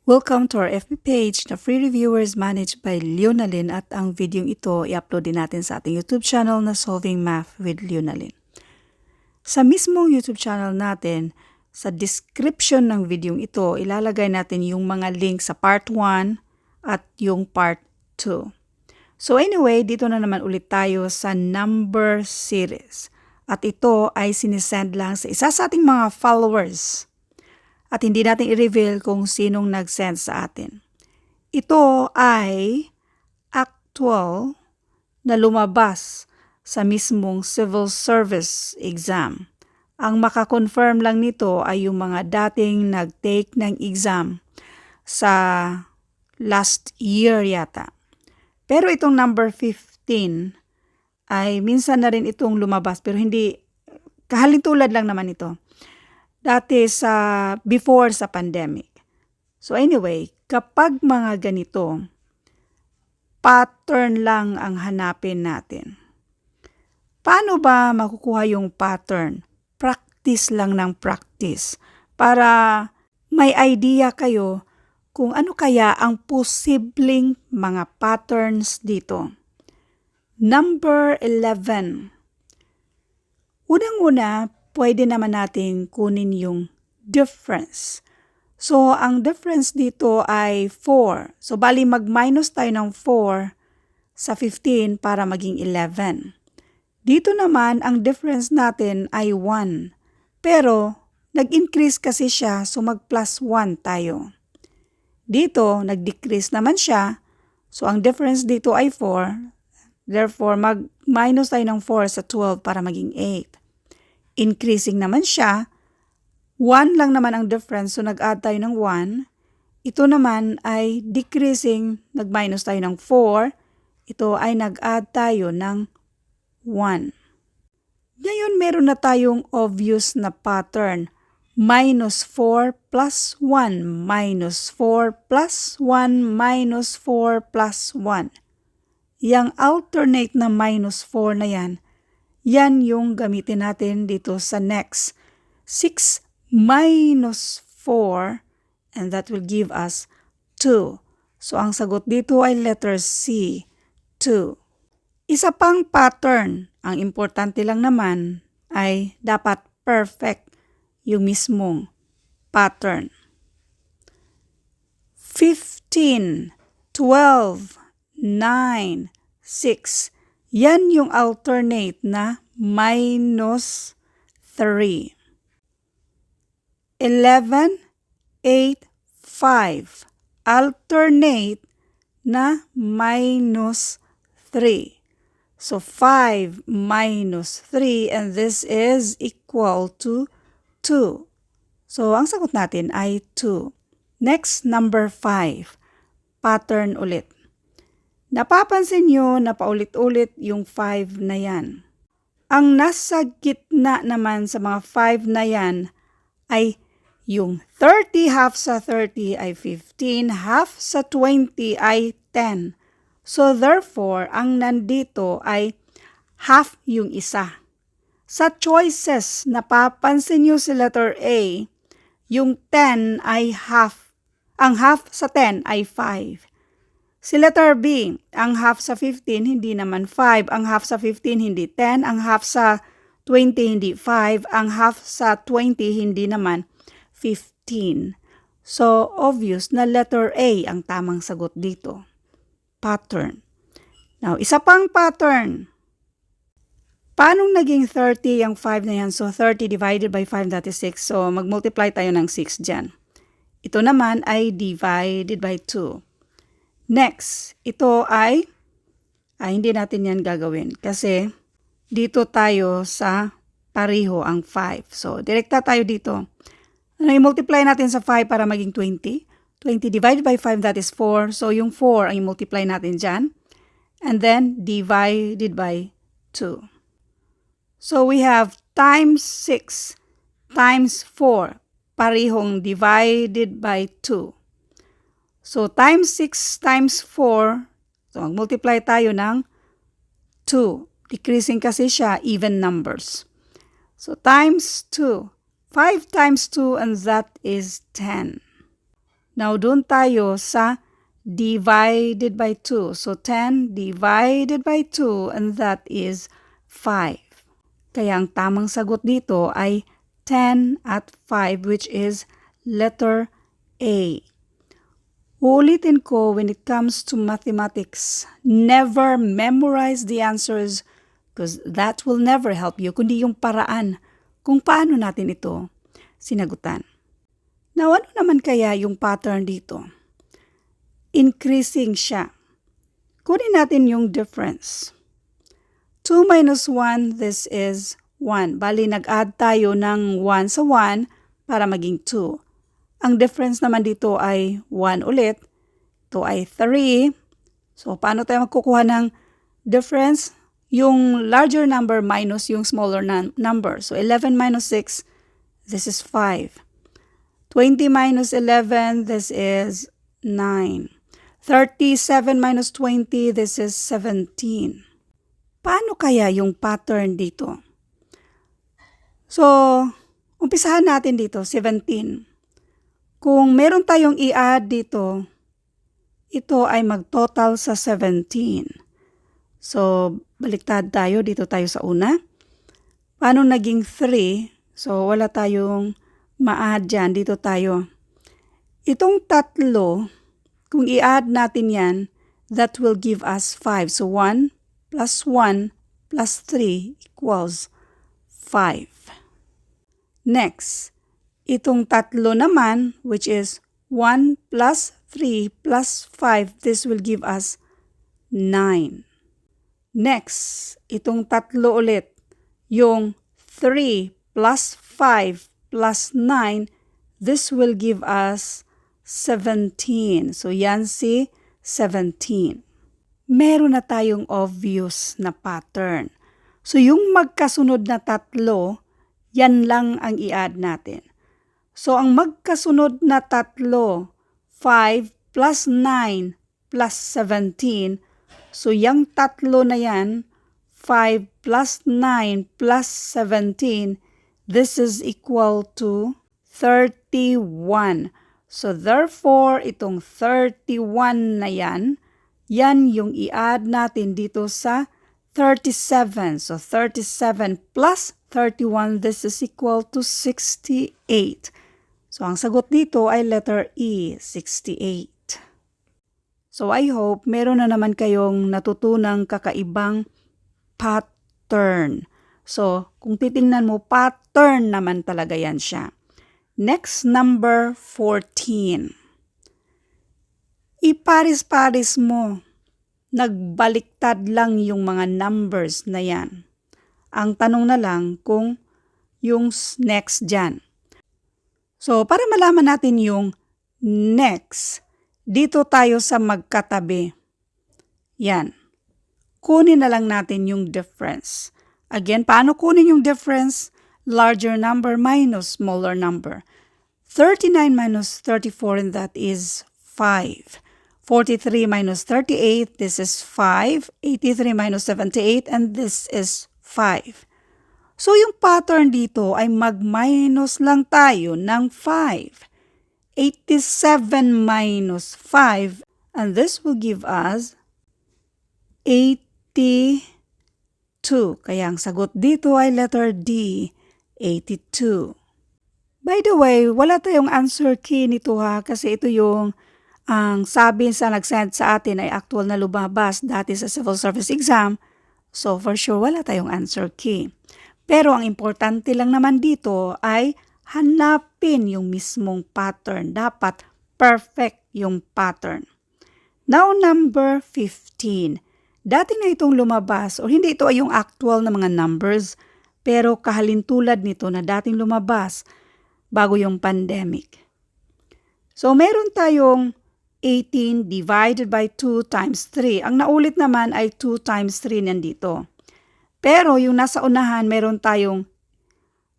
Welcome to our FB page na free reviewers managed by Leonalyn at ang video ito i-upload din natin sa ating YouTube channel na Solving Math with Leonalyn. Sa mismong YouTube channel natin, sa description ng video ito, ilalagay natin yung mga link sa part 1 at yung part 2. So anyway, dito na naman ulit tayo sa number series. At ito ay sinisend lang sa isa sa ating mga followers. At hindi natin i-reveal kung sinong nag-send sa atin. Ito ay actual na lumabas sa mismong civil service exam. Ang makakonfirm lang nito ay yung mga dating nag-take ng exam sa last year yata. Pero itong number 15 ay minsan na rin itong lumabas pero hindi, kahalintulad lang naman ito. Dati before sa pandemic. So anyway, kapag mga ganito, pattern lang ang hanapin natin. Paano ba makukuha yung pattern? Practice lang ng practice para may idea kayo kung ano kaya ang posibleng mga patterns dito. Number 11. Unang-una, pwede naman natin kunin yung difference. So, ang difference dito ay 4. So, bali mag-minus tayo ng 4 sa 15 para maging 11. Dito naman, ang difference natin ay 1. Pero, nag-increase kasi siya, so mag-plus 1 tayo. Dito, nag-decrease naman siya, so ang difference dito ay 4. Therefore, mag-minus tayo ng 4 sa 12 para maging 8. Increasing naman siya, 1 lang naman ang difference, so nag-add tayo ng 1. Ito naman ay decreasing, nag-minus tayo ng 4. Ito ay nag-add tayo ng 1. Ngayon, meron na tayong obvious na pattern. Minus 4 plus 1, minus 4 plus 1, minus 4 plus 1. Yang alternate na minus 4 na yan yung gamitin natin dito sa next. 6 minus 4 and that will give us 2. So ang sagot dito ay letter C, 2. Isa pang pattern, ang importante lang naman ay dapat perfect yung mismong pattern. 15, 12, 9, 6. Yan yung alternate na minus 3. 11, 8, 5. Alternate na minus 3. So 5 minus 3 and this is equal to 2. So ang sagot natin ay 2. Next, number 5. Pattern ulit. Napapansin nyo na paulit-ulit yung 5 na yan. Ang nasa gitna naman sa mga 5 na yan ay yung 30 half sa 30 ay 15, half sa 20 ay 10. So therefore, ang nandito ay half yung isa. Sa choices, napapansin nyo si letter A, yung 10 ay half. Ang half sa 10 ay 5. Si letter B, ang half sa 15 hindi naman 5, ang half sa 15 hindi 10, ang half sa 20 hindi 5, ang half sa 20 hindi naman 15. So, obvious na letter A ang tamang sagot dito. Pattern. Now, isa pang pattern. Paano naging 30 ang 5 na yan? So, 30 divided by 5, that is 6. So, mag-multiply tayo ng 6 dyan. Ito naman ay divided by 2. Next, ito ay hindi natin yan gagawin kasi dito tayo sa pariho ang 5. So, direkta tayo dito. I-multiply natin sa 5 para maging 20. 20 divided by 5, that is 4. So, yung 4 ang i-multiply natin dyan. And then, divided by 2. So, we have times 6 times 4. Parihong divided by 2. So, times 6 times 4, so mag-multiply tayo ng 2. Decreasing kasi siya, even numbers. So, times 2. 5 times 2 and that is 10. Now, doon tayo sa divided by 2. So, 10 divided by 2 and that is 5. Kaya ang tamang sagot dito ay 10 at 5 which is letter A. Uulitin ko, when it comes to mathematics, never memorize the answers because that will never help you, kundi yung paraan kung paano natin ito sinagutan. Now, ano naman kaya yung pattern dito? Increasing siya. Kunin natin yung difference. 2 minus 1, this is 1. Bali, nag-add tayo ng 1 sa 1 para maging 2. Ang difference naman dito ay 1 ulit. Ito ay 3. So, paano tayo magkukuha ng difference? Yung larger number minus yung smaller number. So, 11 minus 6, this is 5. 20 minus 11, this is 9. 37 minus 20, this is 17. Paano kaya yung pattern dito? So, umpisahan natin dito, 17. Kung meron tayong i-add dito, ito ay mag-total sa 17. So, baliktad tayo. Dito tayo sa una. Paano naging 3? So, wala tayong ma-add dyan. Dito tayo. Itong tatlo, kung i-add natin yan, that will give us 5. So, 1 plus 1 plus 3 equals 5. Next, itong tatlo naman, which is 1 plus 3 plus 5, this will give us 9. Next, itong tatlo ulit, yung 3 plus 5 plus 9, this will give us 17. So, yan si 17. Meron na tayong obvious na pattern. So, yung magkasunod na tatlo, yan lang ang i-add natin. So, ang magkasunod na tatlo, 5 plus 9 plus 17. So, yung tatlo na yan, 5 plus 9 plus 17, this is equal to 31. So, therefore, itong 31 na yan, yan yung i-add natin dito sa 37. So, 37 plus 31, this is equal to 68. So, ang sagot dito ay letter E, 68. So, I hope meron na naman kayong natutunang kakaibang pattern. So, kung titingnan mo, pattern naman talaga yan siya. Next, number 14. Iparis-paris mo. Nagbaliktad lang yung mga numbers na yan. Ang tanong na lang kung yung next dyan. So, para malaman natin yung next, dito tayo sa magkatabi. Yan. Kunin na lang natin yung difference. Again, paano kunin yung difference? Larger number minus smaller number. 39 minus 34, and that is 5. 43 minus 38, this is 5. 83 minus 78, and this is 5. So, yung pattern dito ay mag-minus lang tayo ng 5. 87 minus 5, and this will give us 82. Kaya ang sagot dito ay letter D, 82. By the way, wala tayong answer key nito ha, kasi ito yung ang sabi sa nag-send sa atin ay actual na lumabas dati sa civil service exam. So, for sure, wala tayong answer key. Pero ang importante lang naman dito ay hanapin yung mismong pattern. Dapat perfect yung pattern. Now, number 15. Dati na itong lumabas, o hindi ito ay yung actual na mga numbers, pero kahalintulad nito na dating lumabas bago yung pandemic. So, meron tayong 18 divided by 2 times 3. Ang naulit naman ay 2 times 3 nandito. Pero yung nasa unahan, meron tayong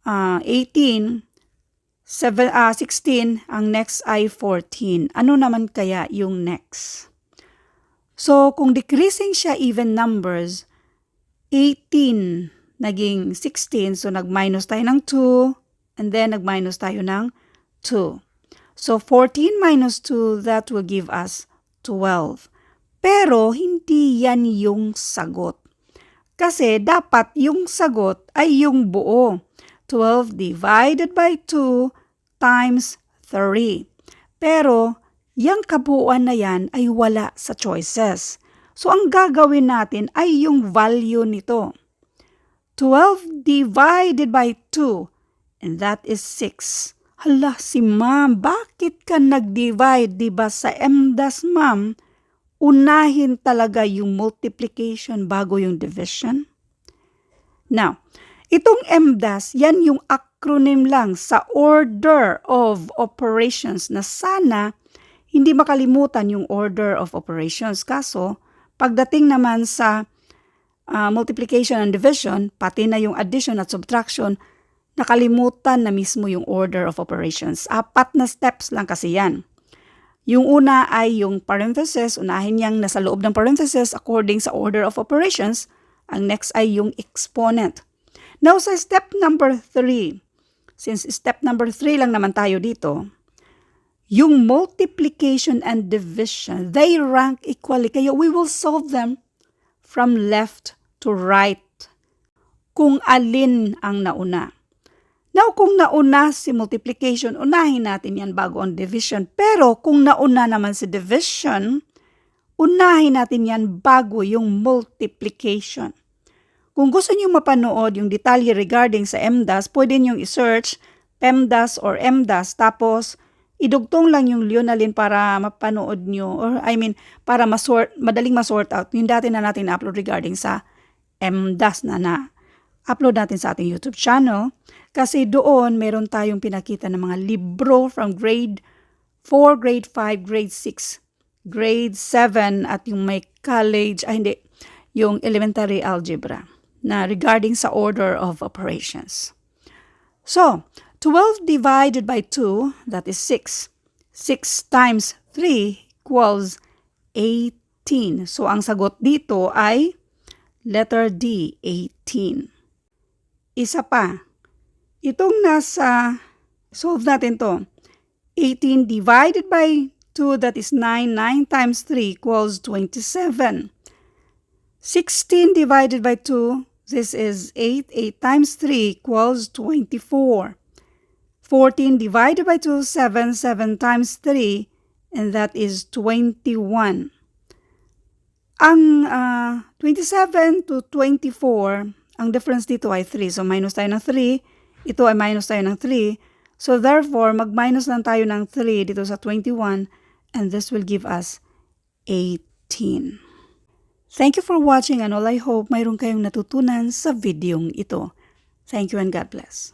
18, 16, ang next ay 14. Ano naman kaya yung next? So, kung decreasing siya even numbers, 18 naging 16, so nag-minus tayo ng 2, and then nag-minus tayo ng 2. So 14 minus 2, that will give us 12. Pero hindi yan yung sagot. Kasi dapat yung sagot ay yung buo. 12 divided by 2 times 3. Pero yung kabuuan na yan ay wala sa choices. So ang gagawin natin ay yung value nito. 12 divided by 2, and that is 6. Hala, si ma'am, bakit ka nag-divide? Diba sa MDAS, ma'am, unahin talaga yung multiplication bago yung division? Now, itong MDAS, yan yung acronym lang sa order of operations na sana hindi makalimutan yung order of operations. Kaso, pagdating naman sa multiplication and division, pati na yung addition at subtraction, nakalimutan na mismo yung order of operations. 4 na steps lang kasi yan. Yung una ay yung parenthesis, unahin niyang nasa loob ng parenthesis according sa order of operations. Ang next ay yung exponent. Now sa step number 3, since step number 3 lang naman tayo dito, yung multiplication and division, they rank equally. Kaya we will solve them from left to right kung alin ang nauna. Now, kung nauna si multiplication, unahin natin yan bago ang division. Pero kung nauna naman si division, unahin natin yan bago yung multiplication. Kung gusto niyo mapanood yung detalye regarding sa MDAS, pwede niyo i-search PEMDAS or MDAS, tapos idugtong lang yung Leonalyn para mapanood niyo, or para madaling masort out yung dati na natin upload regarding sa MDAS na upload natin sa ating YouTube channel. Kasi doon, meron tayong pinakita ng mga libro from grade 4, grade 5, grade 6, grade 7, at yung may college, yung elementary algebra na regarding sa order of operations. So, 12 divided by 2, that is 6. 6 times 3 equals 18. So, ang sagot dito ay letter D, 18. Isa pa. Itong solve natin to. 18 divided by 2, that is 9. 9 times 3 equals 27. 16 divided by 2, this is 8. 8 times 3 equals 24. 14 divided by 2, 7. 7 times 3, and that is 21. Ang 27 to 24, ang difference dito ay 3. So, minus tayo ng 3. Ito ay minus tayo ng 3. So, therefore, mag-minus lang tayo ng 3 dito sa 21. And this will give us 18. Thank you for watching, and all I hope mayroon kayong natutunan sa videong ito. Thank you and God bless.